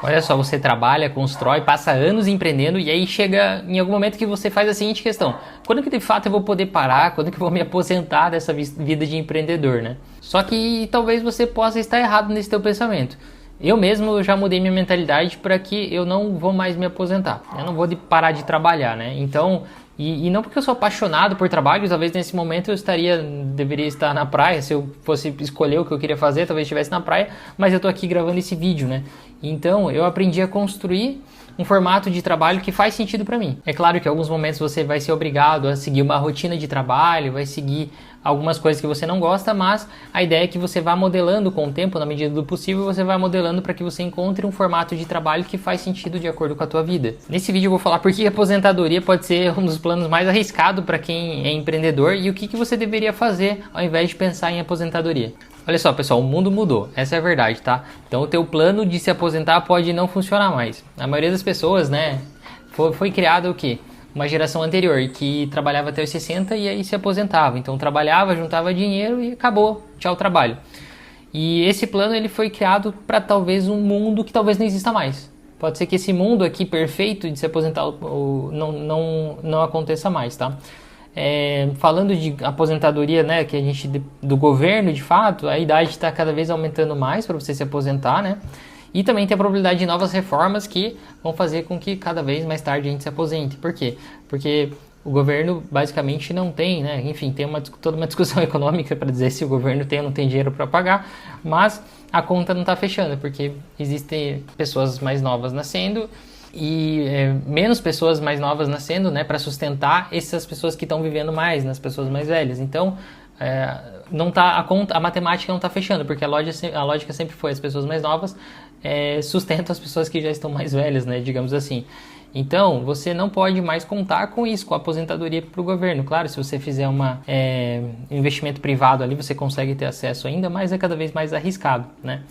Olha só, você trabalha, constrói, passa anos empreendendo e aí chega em algum momento que você faz a seguinte questão: quando que de fato eu vou poder parar? Quando que eu vou me aposentar dessa vida de empreendedor, né? Só que talvez você possa estar errado nesse teu pensamento. Eu mesmo já mudei minha mentalidade para que eu não vou mais me aposentar. Eu não vou parar de trabalhar, né? Então, e não porque eu sou apaixonado por trabalho, talvez nesse momento deveria estar na praia, se eu fosse escolher o que eu queria fazer, talvez estivesse na praia, mas eu tô aqui gravando esse vídeo, né? Então, eu aprendi a construir um formato de trabalho que faz sentido para mim. É claro que em alguns momentos você vai ser obrigado a seguir uma rotina de trabalho, vai seguir algumas coisas que você não gosta, mas a ideia é que você vá modelando com o tempo, na medida do possível, você vai modelando para que você encontre um formato de trabalho que faz sentido de acordo com a tua vida. Nesse vídeo eu vou falar por que a aposentadoria pode ser um dos planos mais arriscados para quem é empreendedor e o que você deveria fazer ao invés de pensar em aposentadoria. Olha só, pessoal, o mundo mudou, essa é a verdade, tá? Então o teu plano de se aposentar pode não funcionar mais. A maioria das pessoas, né, foi criada o quê? Uma geração anterior que trabalhava até os 60 e aí se aposentava. Então trabalhava, juntava dinheiro e acabou, tchau trabalho. E esse plano ele foi criado para talvez um mundo que talvez não exista mais. Pode ser que esse mundo aqui perfeito de se aposentar não aconteça mais, tá? Falando de aposentadoria, né, que a gente do governo, de fato, a idade está cada vez aumentando mais para você se aposentar, né? E também tem a probabilidade de novas reformas que vão fazer com que cada vez mais tarde a gente se aposente. Por quê? Porque o governo basicamente não tem, né? Enfim, tem toda uma discussão econômica para dizer se o governo tem ou não tem dinheiro para pagar, mas a conta não está fechando, porque existem pessoas mais novas nascendo e menos pessoas mais novas nascendo, né, para sustentar essas pessoas que estão vivendo mais, nas pessoas mais velhas. Então, não tá, a matemática não está fechando, porque a lógica sempre foi as pessoas mais novas sustentam as pessoas que já estão mais velhas, né, digamos assim. Então, você não pode mais contar com isso, com a aposentadoria para o governo. Claro, se você fizer um investimento privado ali, você consegue ter acesso ainda, mas é cada vez mais arriscado, né?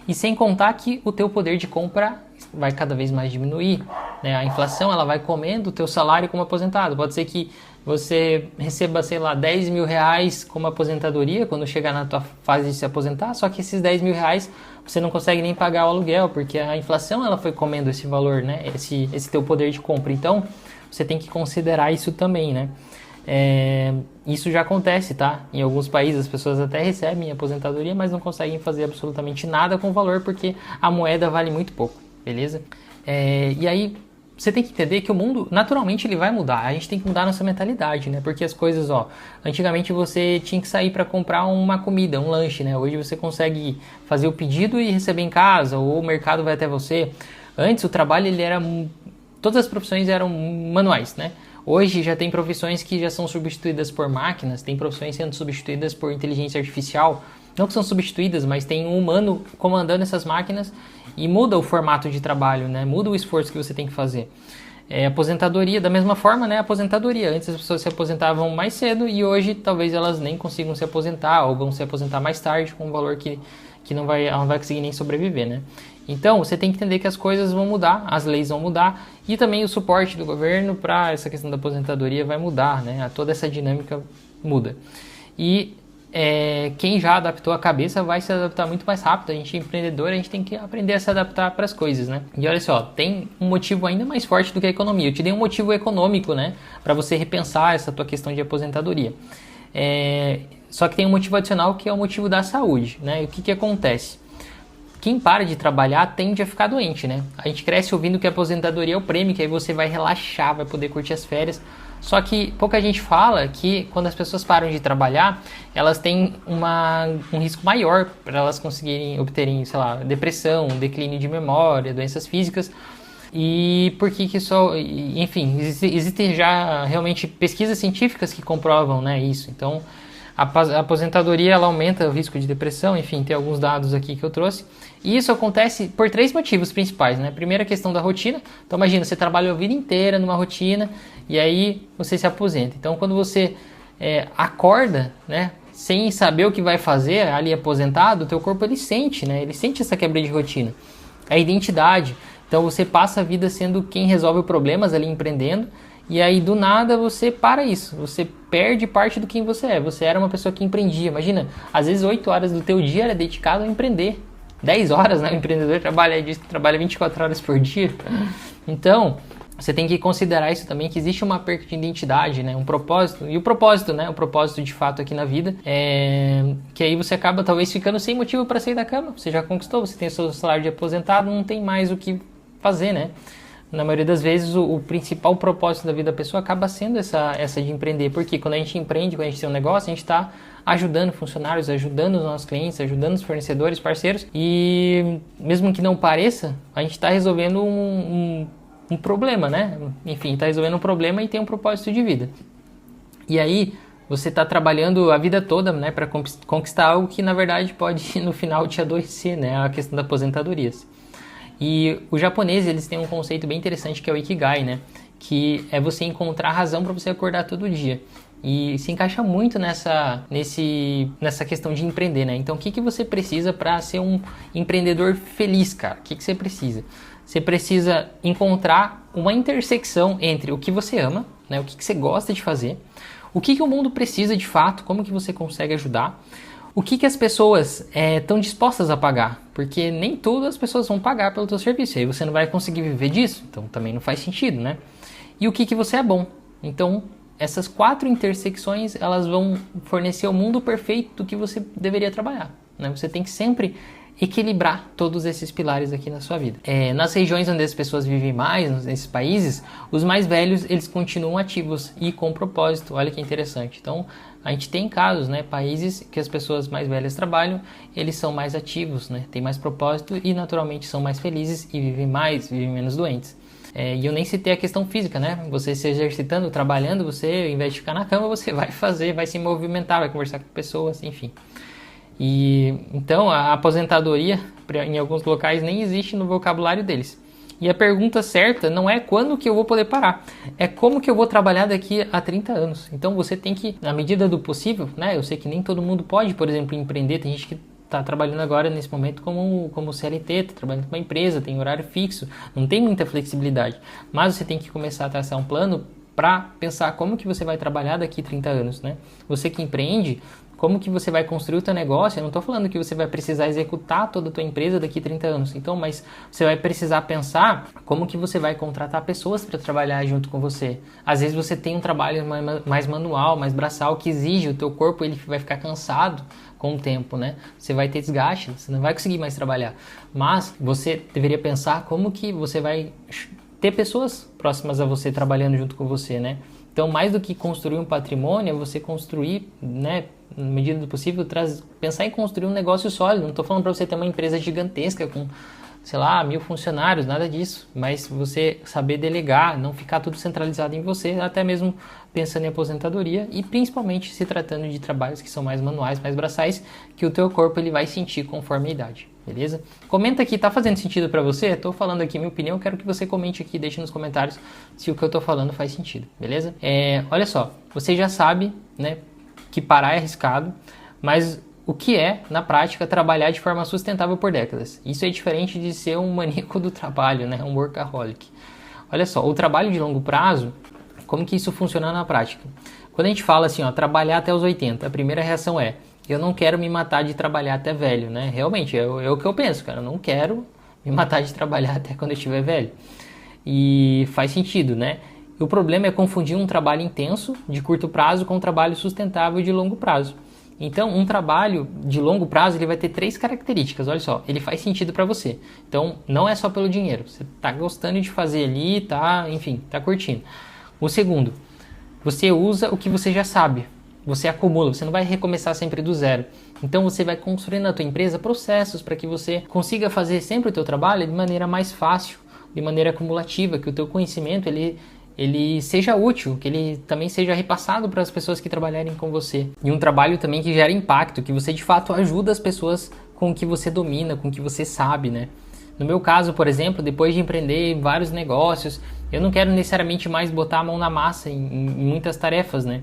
E sem contar que o teu poder de compra vai cada vez mais diminuir, né? A inflação ela vai comendo o teu salário como aposentado. Pode ser que você receba, sei lá, 10 mil reais como aposentadoria quando chegar na tua fase de se aposentar, só que esses 10 mil reais você não consegue nem pagar o aluguel, porque a inflação ela foi comendo esse valor, né? Esse teu poder de compra. Então, você tem que considerar isso também, né? Isso já acontece, tá? Em alguns países as pessoas até recebem aposentadoria, mas não conseguem fazer absolutamente nada com o valor porque a moeda vale muito pouco, beleza? E aí você tem que entender que o mundo naturalmente ele vai mudar. A gente tem que mudar nossa mentalidade, né? Porque as coisas, antigamente você tinha que sair para comprar uma comida, um lanche, né? Hoje você consegue fazer o pedido e receber em casa, ou o mercado vai até você. Antes o trabalho todas as profissões eram manuais, né? Hoje já tem profissões que já são substituídas por máquinas, tem profissões sendo substituídas por inteligência artificial. Não que são substituídas, mas tem um humano comandando essas máquinas e muda o formato de trabalho, né? Muda o esforço que você tem que fazer. Aposentadoria, da mesma forma, né? Aposentadoria. Antes as pessoas se aposentavam mais cedo e hoje talvez elas nem consigam se aposentar ou vão se aposentar mais tarde com um valor que ela não vai conseguir nem sobreviver, né? Então, você tem que entender que as coisas vão mudar, as leis vão mudar e também o suporte do governo para essa questão da aposentadoria vai mudar, né? Toda essa dinâmica muda. E quem já adaptou a cabeça vai se adaptar muito mais rápido. A gente é empreendedor, a gente tem que aprender a se adaptar para as coisas, né? E olha só, tem um motivo ainda mais forte do que a economia. Eu te dei um motivo econômico, né? Para você repensar essa tua questão de aposentadoria. Só que tem um motivo adicional que é o motivo da saúde, né? E o que acontece? Quem para de trabalhar tende a ficar doente, né? A gente cresce ouvindo que a aposentadoria é o prêmio, que aí você vai relaxar, vai poder curtir as férias. Só que pouca gente fala que quando as pessoas param de trabalhar, elas têm um risco maior para elas obterem, sei lá, depressão, declínio de memória, doenças físicas. E por que isso... Enfim, existem já realmente pesquisas científicas que comprovam, né, isso. Então, a aposentadoria ela aumenta o risco de depressão, enfim, tem alguns dados aqui que eu trouxe. E isso acontece por 3 motivos principais, né? Primeiro, a questão da rotina. Então, imagina, você trabalha a vida inteira numa rotina e aí você se aposenta. Então, quando você acorda, né, sem saber o que vai fazer ali aposentado, o teu corpo ele sente, né? Ele sente essa quebra de rotina. A identidade. Então, você passa a vida sendo quem resolve problemas ali empreendendo. E aí, do nada, você para isso. Você perde parte do quem você é. Você era uma pessoa que empreendia. Imagina, às vezes 8 horas do teu dia era dedicado a empreender. 10 horas, né? O empreendedor diz que trabalha 24 horas por dia. Então, você tem que considerar isso também, que existe uma perca de identidade, né? Um propósito. E o propósito, né? O propósito de fato aqui na vida é que aí você acaba talvez ficando sem motivo para sair da cama. Você já conquistou, você tem o seu salário de aposentado, não tem mais o que fazer, né? Na maioria das vezes, o principal propósito da vida da pessoa acaba sendo essa de empreender. Porque quando a gente empreende, quando a gente tem um negócio, a gente está ajudando funcionários, ajudando os nossos clientes, ajudando os fornecedores, parceiros. E mesmo que não pareça, a gente está resolvendo um problema, né? Enfim, está resolvendo um problema e tem um propósito de vida. E aí, você está trabalhando a vida toda, né, para conquistar algo que, na verdade, pode, no final, te adoecer, né? A questão da aposentadoria. E os japoneses, eles têm um conceito bem interessante que é o Ikigai, né? Que é você encontrar razão para você acordar todo dia. E se encaixa muito nessa questão de empreender, né? Então, o que você precisa para ser um empreendedor feliz, cara? O que você precisa? Você precisa encontrar uma intersecção entre o que você ama, né? O que você gosta de fazer, o que o mundo precisa de fato, como que você consegue ajudar, o que as pessoas estão dispostas a pagar, porque nem todas as pessoas vão pagar pelo seu serviço, aí você não vai conseguir viver disso, então também não faz sentido, né? E o que você é bom. Então, essas 4 intersecções, elas vão fornecer o mundo perfeito do que você deveria trabalhar, né? Você tem que sempre equilibrar todos esses pilares aqui na sua vida. Nas regiões onde as pessoas vivem mais, nesses países, os mais velhos, eles continuam ativos e com propósito. Olha que interessante. Então, a gente tem casos, né, países que as pessoas mais velhas trabalham, eles são mais ativos, né, têm mais propósito e naturalmente são mais felizes e vivem mais, vivem menos doentes. E eu nem citei a questão física, né? Você se exercitando, trabalhando, você, ao invés de ficar na cama, você vai fazer, vai se movimentar, vai conversar com pessoas, enfim. E então a aposentadoria em alguns locais nem existe no vocabulário deles. E a pergunta certa não é quando que eu vou poder parar, é como que eu vou trabalhar daqui a 30 anos. Então você tem que, na medida do possível, né? Eu sei que nem todo mundo pode, por exemplo, empreender. Tem gente que está trabalhando agora nesse momento como CLT, está trabalhando com uma empresa, tem horário fixo, não tem muita flexibilidade. Mas você tem que começar a traçar um plano para pensar como que você vai trabalhar daqui a 30 anos, né? Você que empreende, como que você vai construir o teu negócio? Eu não estou falando que você vai precisar executar toda a tua empresa daqui a 30 anos. Então, mas você vai precisar pensar como que você vai contratar pessoas para trabalhar junto com você. Às vezes você tem um trabalho mais manual, mais braçal, que exige o teu corpo, ele vai ficar cansado com o tempo, né? Você vai ter desgaste, você não vai conseguir mais trabalhar. Mas você deveria pensar como que você vai ter pessoas próximas a você trabalhando junto com você, né? Então, mais do que construir um patrimônio, é você construir, né, na medida do possível, pensar em construir um negócio sólido. Não estou falando para você ter uma empresa gigantesca com, sei lá, 1000 funcionários, nada disso. Mas você saber delegar, não ficar tudo centralizado em você, até mesmo pensando em aposentadoria e principalmente se tratando de trabalhos que são mais manuais, mais braçais, que o teu corpo ele vai sentir conforme a idade. Beleza? Comenta aqui, tá fazendo sentido para você? Tô falando aqui minha opinião, quero que você comente aqui, deixe nos comentários se o que eu tô falando faz sentido, beleza? Olha só, você já sabe, né, que parar é arriscado, mas o que é, na prática, trabalhar de forma sustentável por décadas? Isso é diferente de ser um maníaco do trabalho, né, um workaholic. Olha só, o trabalho de longo prazo, como que isso funciona na prática? Quando a gente fala assim, ó, trabalhar até os 80, a primeira reação é: eu não quero me matar de trabalhar até velho, né? Realmente, é o que eu penso, cara. Eu não quero me matar de trabalhar até quando eu estiver velho. E faz sentido, né? O problema é confundir um trabalho intenso, de curto prazo, com um trabalho sustentável de longo prazo. Então, um trabalho de longo prazo, ele vai ter 3 características. Olha só, ele faz sentido para você. Então, não é só pelo dinheiro. Você tá gostando de fazer ali, enfim, tá curtindo. O segundo, você usa o que você já sabe. Você acumula, você não vai recomeçar sempre do zero. Então você vai construir na tua empresa processos para que você consiga fazer sempre o teu trabalho de maneira mais fácil, de maneira acumulativa, que o teu conhecimento ele seja útil, que ele também seja repassado para as pessoas que trabalharem com você. E um trabalho também que gera impacto, que você de fato ajuda as pessoas com o que você domina, com o que você sabe, né? No meu caso, por exemplo, depois de empreender em vários negócios, eu não quero necessariamente mais botar a mão na massa em muitas tarefas, né?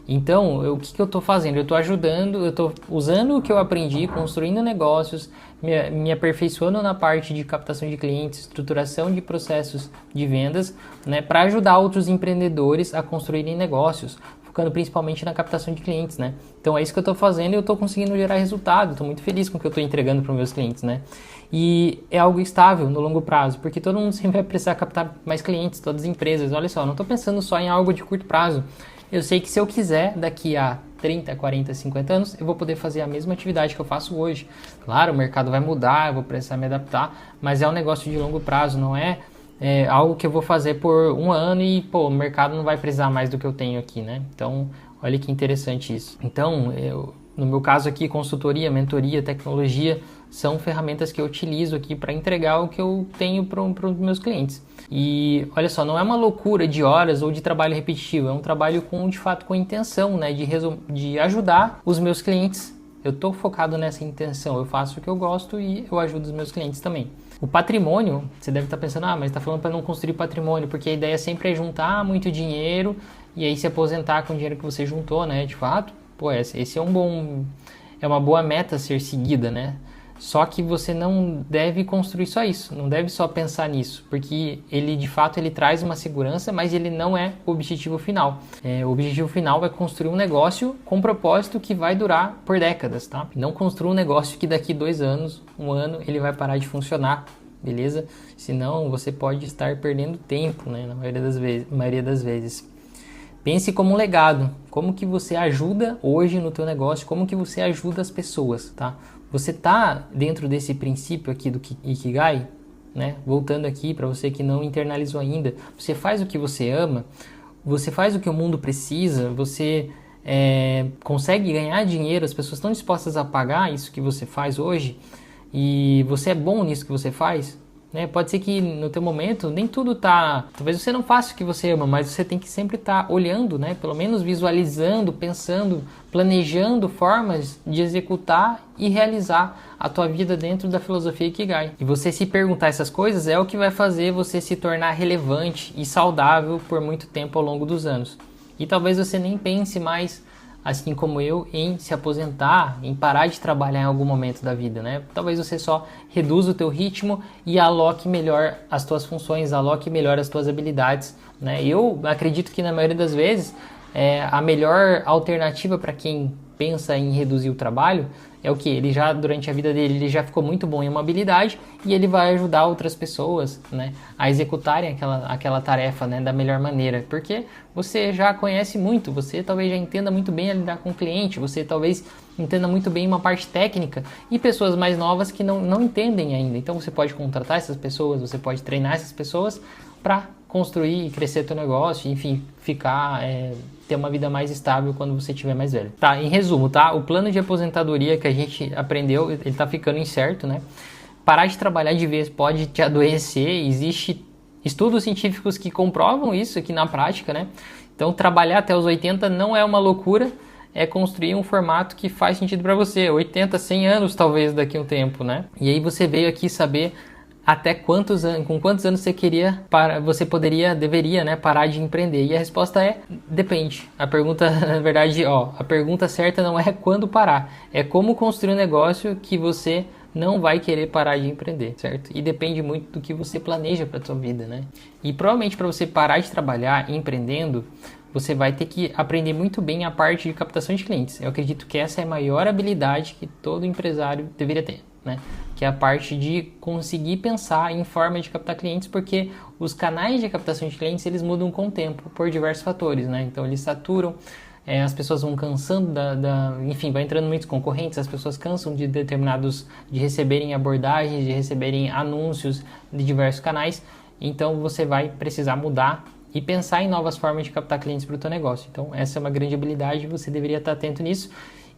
Então, o que eu estou fazendo? Eu estou ajudando, eu estou usando o que eu aprendi, construindo negócios, me aperfeiçoando na parte de captação de clientes, estruturação de processos de vendas, né, para ajudar outros empreendedores a construírem negócios, focando principalmente na captação de clientes, né? Então é isso que eu estou fazendo e eu estou conseguindo gerar resultado, estou muito feliz com o que eu estou entregando para os meus clientes, né? E é algo estável no longo prazo, porque todo mundo sempre vai precisar captar mais clientes, todas as empresas. Olha só, não estou pensando só em algo de curto prazo. Eu sei que se eu quiser, daqui a 30, 40, 50 anos, eu vou poder fazer a mesma atividade que eu faço hoje. Claro, o mercado vai mudar, eu vou precisar me adaptar, mas é um negócio de longo prazo, não é algo que eu vou fazer por um ano e, pô, o mercado não vai precisar mais do que eu tenho aqui, né? Então, olha que interessante isso. Então, no meu caso aqui, consultoria, mentoria, tecnologia, são ferramentas que eu utilizo aqui para entregar o que eu tenho para os meus clientes. E olha só, não é uma loucura de horas ou de trabalho repetitivo, é um trabalho de fato com intenção, né, de ajudar os meus clientes. Eu estou focado nessa intenção, eu faço o que eu gosto e eu ajudo os meus clientes também. O patrimônio, você deve estar pensando, mas está falando para não construir patrimônio, porque a ideia sempre é juntar muito dinheiro e aí se aposentar com o dinheiro que você juntou, né, de fato. Pô, esse é uma boa meta a ser seguida, né? Só que você não deve construir só isso, não deve só pensar nisso, porque ele de fato ele traz uma segurança, mas ele não é o objetivo final. O objetivo final é construir um negócio com propósito que vai durar por décadas, tá? Não construa um negócio que daqui 2 anos, 1 ano, ele vai parar de funcionar, beleza? Senão você pode estar perdendo tempo, né? Na maioria das vezes. Pense como um legado, como que você ajuda hoje no teu negócio, como que você ajuda as pessoas, tá? Você tá dentro desse princípio aqui do Ikigai, né? Voltando aqui para você que não internalizou ainda, você faz o que você ama, você faz o que o mundo precisa, você consegue ganhar dinheiro, as pessoas estão dispostas a pagar isso que você faz hoje e você é bom nisso que você faz, né? Pode ser que no teu momento nem tudo tá... Talvez você não faça o que você ama, mas você tem que sempre estar olhando, né? Pelo menos visualizando, pensando, planejando formas de executar e realizar a tua vida dentro da filosofia Ikigai. E você se perguntar essas coisas é o que vai fazer você se tornar relevante e saudável por muito tempo ao longo dos anos. E talvez você nem pense mais, assim como eu, em se aposentar, em parar de trabalhar em algum momento da vida, né? Talvez você só reduza o teu ritmo e aloque melhor as tuas funções, aloque melhor as tuas habilidades, né? Eu acredito que na maioria das vezes a melhor alternativa para quem pensa em reduzir o trabalho é o que? Ele já, durante a vida dele, ele já ficou muito bom em uma habilidade e ele vai ajudar outras pessoas, né, a executarem aquela tarefa, né, da melhor maneira. Porque você já conhece muito, você talvez já entenda muito bem a lidar com o cliente, você talvez entenda muito bem uma parte técnica e pessoas mais novas que não entendem ainda. Então você pode contratar essas pessoas, você pode treinar essas pessoas para construir e crescer teu negócio, enfim, ter uma vida mais estável quando você estiver mais velho. Tá, em resumo, tá? O plano de aposentadoria que a gente aprendeu, ele tá ficando incerto, né? Parar de trabalhar de vez pode te adoecer, existe estudos científicos que comprovam isso aqui na prática, né? Então, trabalhar até os 80 não é uma loucura, é construir um formato que faz sentido para você, 80, 100 anos talvez daqui a um tempo, né? E aí você veio aqui saber até com quantos anos você deveria, né, parar de empreender? E a resposta é, depende. A pergunta, na verdade, a pergunta certa não é quando parar, é como construir um negócio que você não vai querer parar de empreender, certo? E depende muito do que você planeja para a sua vida, né? E provavelmente para você parar de trabalhar empreendendo, você vai ter que aprender muito bem a parte de captação de clientes. Eu acredito que essa é a maior habilidade que todo empresário deveria ter, né? Que é a parte de conseguir pensar em forma de captar clientes, porque os canais de captação de clientes, eles mudam com o tempo, por diversos fatores, né? Então, eles saturam, as pessoas vão cansando enfim, vai entrando muitos concorrentes, as pessoas cansam de receberem abordagens, de receberem anúncios de diversos canais, então você vai precisar mudar e pensar em novas formas de captar clientes para o teu negócio. Então, essa é uma grande habilidade, você deveria estar atento nisso.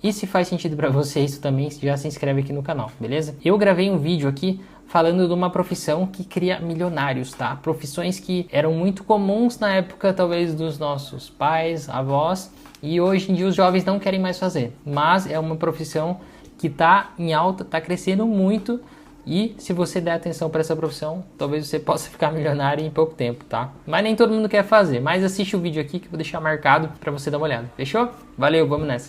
E se faz sentido para você isso também, já se inscreve aqui no canal, beleza? Eu gravei um vídeo aqui falando de uma profissão que cria milionários, tá? Profissões que eram muito comuns na época, talvez, dos nossos pais, avós, e hoje em dia os jovens não querem mais fazer. Mas é uma profissão que está em alta, está crescendo muito, e se você der atenção para essa profissão, talvez você possa ficar milionário em pouco tempo, tá? Mas nem todo mundo quer fazer, mas assiste o vídeo aqui que eu vou deixar marcado para você dar uma olhada, fechou? Valeu, vamos nessa!